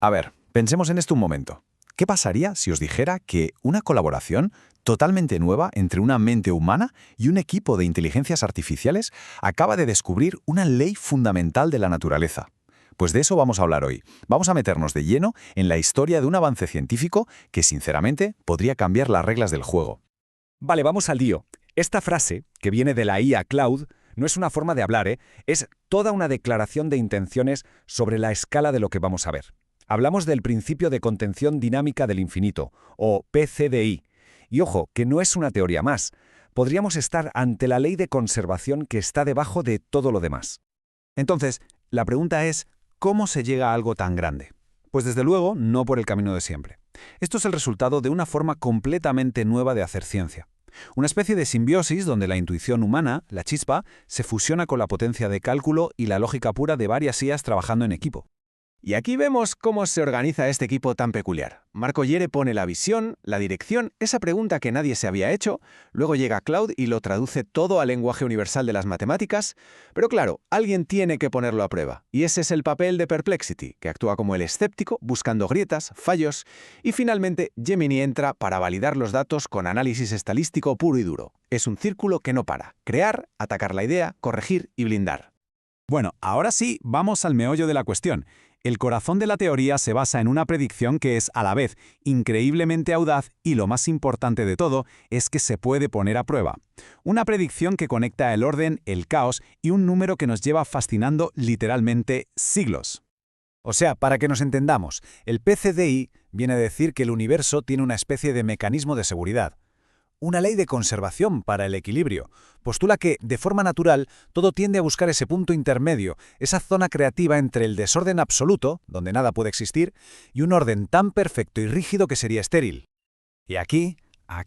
A ver, pensemos en esto un momento. ¿Qué pasaría si os dijera que una colaboración totalmente nueva entre una mente humana y un equipo de inteligencias artificiales acaba de descubrir una ley fundamental de la naturaleza? Pues de eso vamos a hablar hoy. Vamos a meternos de lleno en la historia de un avance científico que, sinceramente, podría cambiar las reglas del juego. Vale, vamos al lío. Esta frase, que viene de la IA Cloud, no es una forma de hablar, es toda una declaración de intenciones sobre la escala de lo que vamos a ver. Hablamos del principio de contención dinámica del infinito, o PCDI. Y ojo, que no es una teoría más. Podríamos estar ante la ley de conservación que está debajo de todo lo demás. Entonces, la pregunta es, ¿cómo se llega a algo tan grande? Pues desde luego, no por el camino de siempre. Esto es el resultado de una forma completamente nueva de hacer ciencia. Una especie de simbiosis donde la intuición humana, la chispa, se fusiona con la potencia de cálculo y la lógica pura de varias IAs trabajando en equipo. Y aquí vemos cómo se organiza este equipo tan peculiar. Marco Yere pone la visión, la dirección, esa pregunta que nadie se había hecho, luego llega Cloud y lo traduce todo al lenguaje universal de las matemáticas, pero claro, alguien tiene que ponerlo a prueba, y ese es el papel de Perplexity, que actúa como el escéptico, buscando grietas, fallos, y finalmente Gemini entra para validar los datos con análisis estadístico puro y duro. Es un círculo que no para: crear, atacar la idea, corregir y blindar. Bueno, ahora sí, vamos al meollo de la cuestión. El corazón de la teoría se basa en una predicción que es, a la vez, increíblemente audaz y, lo más importante de todo, es que se puede poner a prueba. Una predicción que conecta el orden, el caos y un número que nos lleva fascinando literalmente siglos. O sea, para que nos entendamos, el PCDI viene a decir que el universo tiene una especie de mecanismo de seguridad. Una ley de conservación para el equilibrio. Postula que, de forma natural, todo tiende a buscar ese punto intermedio, esa zona creativa entre el desorden absoluto, donde nada puede existir, y un orden tan perfecto y rígido que sería estéril. Y aquí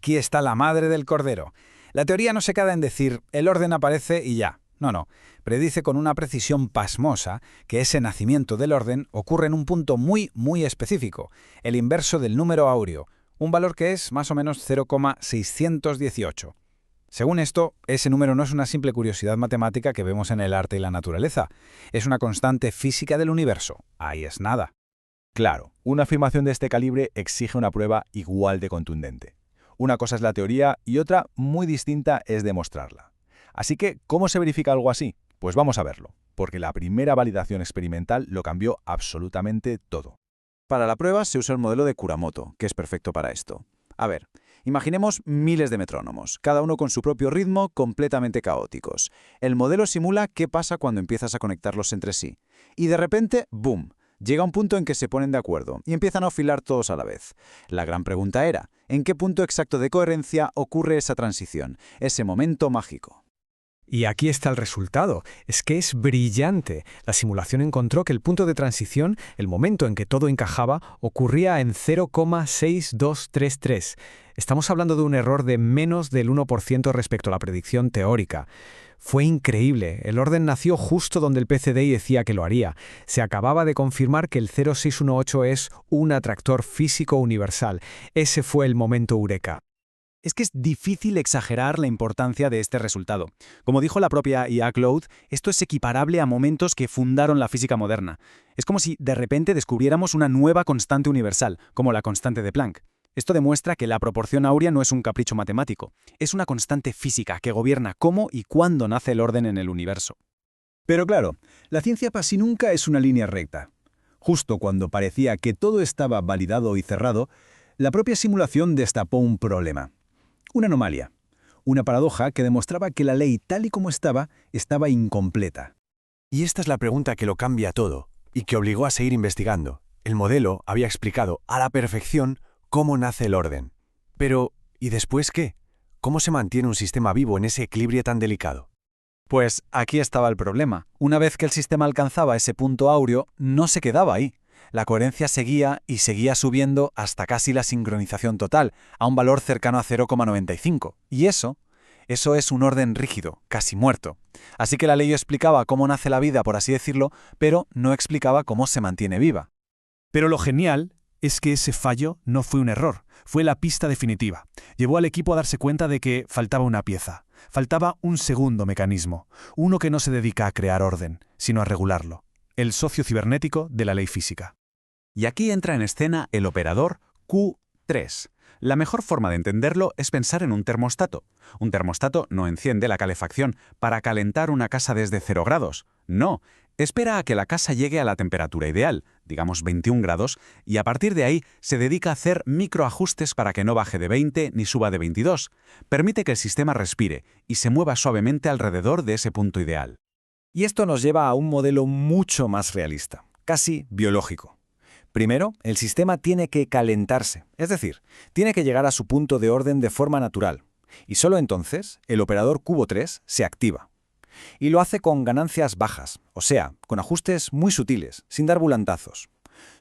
está la madre del cordero. La teoría no se queda en decir, el orden aparece y ya. No. Predice con una precisión pasmosa que ese nacimiento del orden ocurre en un punto muy, muy específico, el inverso del número áureo, un valor que es más o menos 0,618. Según esto, ese número no es una simple curiosidad matemática que vemos en el arte y la naturaleza. Es una constante física del universo. Ahí es nada. Claro, una afirmación de este calibre exige una prueba igual de contundente. Una cosa es la teoría y otra, muy distinta, es demostrarla. Así que, ¿cómo se verifica algo así? Pues vamos a verlo, porque la primera validación experimental lo cambió absolutamente todo. Para la prueba se usa el modelo de Kuramoto, que es perfecto para esto. A ver, imaginemos miles de metrónomos, cada uno con su propio ritmo, completamente caóticos. El modelo simula qué pasa cuando empiezas a conectarlos entre sí. Y de repente, ¡boom!, llega un punto en que se ponen de acuerdo y empiezan a afilar todos a la vez. La gran pregunta era, ¿en qué punto exacto de coherencia ocurre esa transición, ese momento mágico? Y aquí está el resultado. Es que es brillante. La simulación encontró que el punto de transición, el momento en que todo encajaba, ocurría en 0,6233. Estamos hablando de un error de menos del 1% respecto a la predicción teórica. Fue increíble. El orden nació justo donde el PCDI decía que lo haría. Se acababa de confirmar que el 0618 es un atractor físico universal. Ese fue el momento eureka. Es que es difícil exagerar la importancia de este resultado. Como dijo la propia IA Cloud, esto es equiparable a momentos que fundaron la física moderna. Es como si de repente descubriéramos una nueva constante universal, como la constante de Planck. Esto demuestra que la proporción áurea no es un capricho matemático, es una constante física que gobierna cómo y cuándo nace el orden en el universo. Pero claro, la ciencia casi nunca es una línea recta. Justo cuando parecía que todo estaba validado y cerrado, la propia simulación destapó un problema. Una anomalía, una paradoja que demostraba que la ley tal y como estaba incompleta. Y esta es la pregunta que lo cambia todo y que obligó a seguir investigando. El modelo había explicado a la perfección cómo nace el orden. Pero, ¿y después qué? ¿Cómo se mantiene un sistema vivo en ese equilibrio tan delicado? Pues aquí estaba el problema. Una vez que el sistema alcanzaba ese punto áureo, no se quedaba ahí. La coherencia seguía y seguía subiendo hasta casi la sincronización total, a un valor cercano a 0,95. Y eso es un orden rígido, casi muerto. Así que la ley explicaba cómo nace la vida, por así decirlo, pero no explicaba cómo se mantiene viva. Pero lo genial es que ese fallo no fue un error, fue la pista definitiva. Llevó al equipo a darse cuenta de que faltaba una pieza, faltaba un segundo mecanismo, uno que no se dedica a crear orden, sino a regularlo, el socio cibernético de la ley física. Y aquí entra en escena el operador Q3. La mejor forma de entenderlo es pensar en un termostato. Un termostato no enciende la calefacción para calentar una casa desde 0 grados. No, espera a que la casa llegue a la temperatura ideal, digamos 21 grados, y a partir de ahí se dedica a hacer microajustes para que no baje de 20 ni suba de 22. Permite que el sistema respire y se mueva suavemente alrededor de ese punto ideal. Y esto nos lleva a un modelo mucho más realista, casi biológico. Primero, el sistema tiene que calentarse, es decir, tiene que llegar a su punto de orden de forma natural. Y solo entonces, el operador cubo 3 se activa. Y lo hace con ganancias bajas, o sea, con ajustes muy sutiles, sin dar volantazos.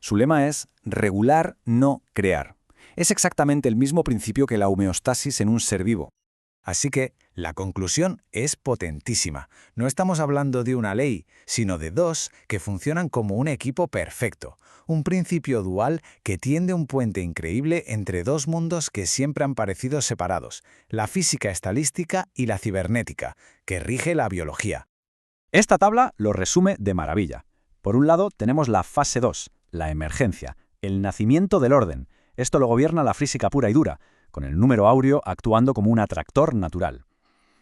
Su lema es regular, no crear. Es exactamente el mismo principio que la homeostasis en un ser vivo. Así que la conclusión es potentísima. No estamos hablando de una ley, sino de dos que funcionan como un equipo perfecto. Un principio dual que tiende un puente increíble entre dos mundos que siempre han parecido separados, la física estadística y la cibernética, que rige la biología. Esta tabla lo resume de maravilla. Por un lado tenemos la fase 2, la emergencia, el nacimiento del orden. Esto lo gobierna la física pura y dura, con el número áureo actuando como un atractor natural.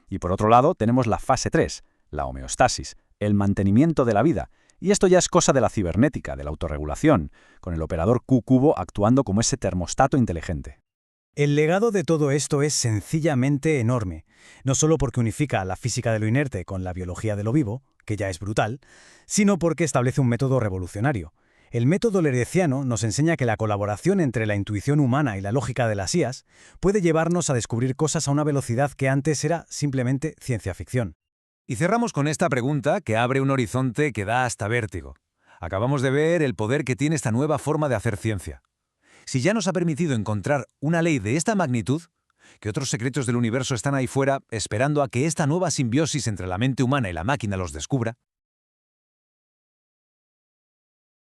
Y por otro lado tenemos la fase 3, la homeostasis, el mantenimiento de la vida. Y esto ya es cosa de la cibernética, de la autorregulación, con el operador Q cubo actuando como ese termostato inteligente. El legado de todo esto es sencillamente enorme, no solo porque unifica la física de lo inerte con la biología de lo vivo, que ya es brutal, sino porque establece un método revolucionario. El método lereciano nos enseña que la colaboración entre la intuición humana y la lógica de las IAs puede llevarnos a descubrir cosas a una velocidad que antes era simplemente ciencia ficción. Y cerramos con esta pregunta que abre un horizonte que da hasta vértigo. Acabamos de ver el poder que tiene esta nueva forma de hacer ciencia. Si ya nos ha permitido encontrar una ley de esta magnitud, ¿qué otros secretos del universo están ahí fuera esperando a que esta nueva simbiosis entre la mente humana y la máquina los descubra?